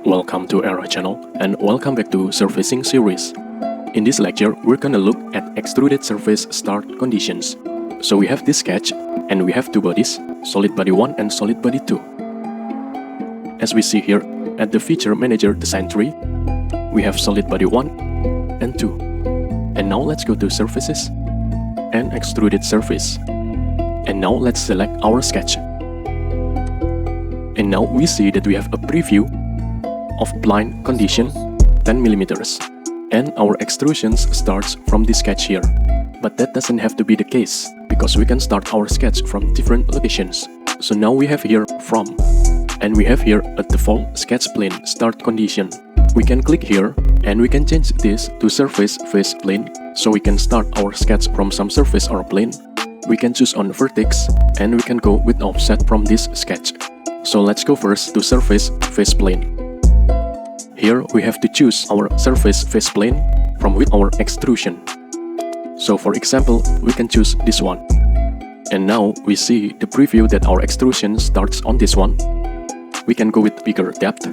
Welcome to AER channel and welcome back to Surfacing series. In this lecture, we're gonna look at Extruded Surface Start Conditions. So we have this sketch and we have two bodies, Solid Body 1 and Solid Body 2. As we see here at the Feature Manager Design tree, we have Solid Body 1 and 2. And now let's go to Surfaces and Extruded Surface. And now let's select our sketch. And now we see that we have a preview of spline condition 10mm. And our extrusions starts from this sketch here. But that doesn't have to be the case, because we can start our sketch from different locations. So now we have here from, and we have here a default sketch plane start condition. We can click here and we can change this to surface face plane, so we can start our sketch from some surface or plane. We can choose on vertex and we can go with offset from this sketch. So let's go first to surface face plane. Here we have to choose our surface face plane from with our extrusion. So for example, we can choose this one. And now we see the preview that our extrusion starts on this one. We can go with bigger depth.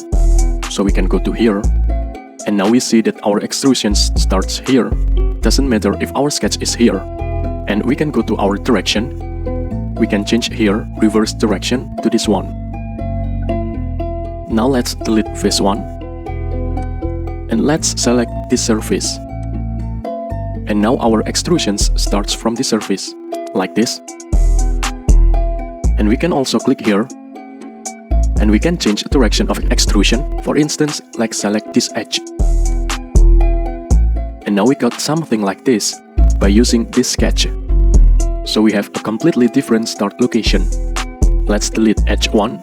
So we can go to here. And now we see that our extrusion starts here. Doesn't matter if our sketch is here. And we can go to our direction. We can change here reverse direction to this one. Now let's delete face 1. And let's select this surface. And now our extrusions starts from this surface, like this. And we can also click here. And we can change the direction of extrusion. For instance, like select this edge. And now we got something like this by using this sketch. So we have a completely different start location. Let's delete edge 1.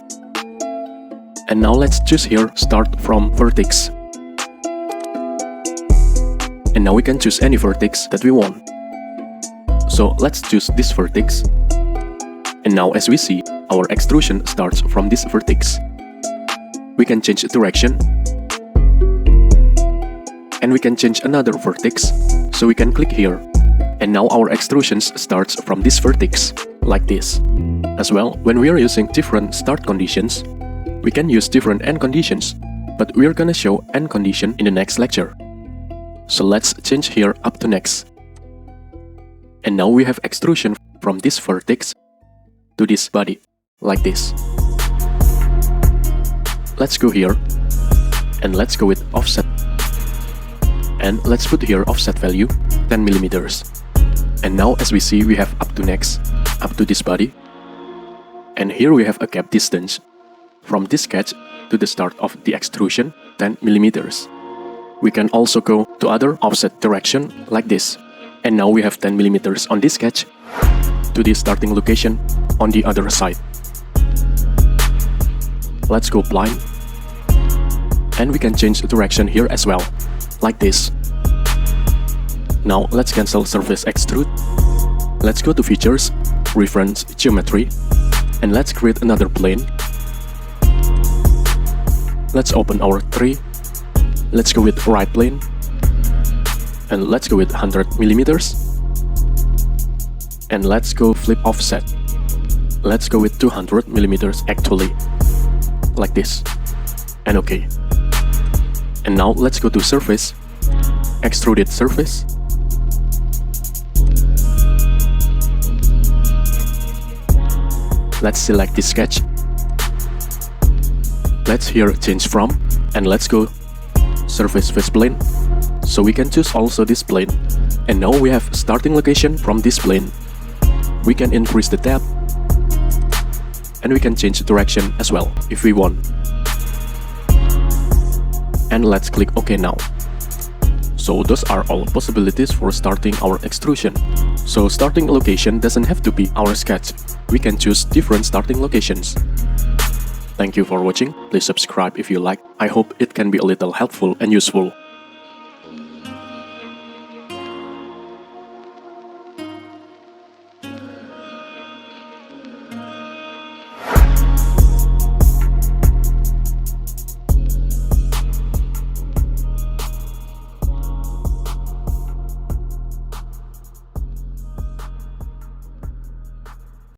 And now let's choose here start from vertex. And now we can choose any vertex that we want. So let's choose this vertex. And now as we see, our extrusion starts from this vertex. We can change direction. And we can change another vertex. So we can click here. And now our extrusions starts from this vertex, like this. As well, when we are using different start conditions, we can use different end conditions, but we are gonna show end condition in the next lecture. So let's change here up to next. And now we have extrusion from this vertex to this body, like this. Let's go here, and let's go with offset. And let's put here offset value 10mm. And now as we see, we have up to next, up to this body. And here we have a gap distance from this sketch to the start of the extrusion 10mm. We can also go to other offset direction like this. And now we have 10mm on this sketch to the starting location on the other side. Let's go spline. And we can change the direction here as well, like this. Now let's cancel surface extrude. Let's go to features, reference geometry, and let's create another plane. Let's open our tree. Let's go with right plane. And let's go with 100mm. And let's go flip offset. Let's go with 200mm actually. Like this. And OK. And now let's go to surface, extruded surface. Let's select this sketch. Let's here change from, and let's go surface face plane. So we can choose also this plane. And now we have starting location from this plane. We can increase the depth. And we can change direction as well if we want. And let's click OK now. So those are all possibilities for starting our extrusion. So starting location doesn't have to be our sketch. We can choose different starting locations. Thank you for watching. Please subscribe if you like. I hope it can be a little helpful and useful.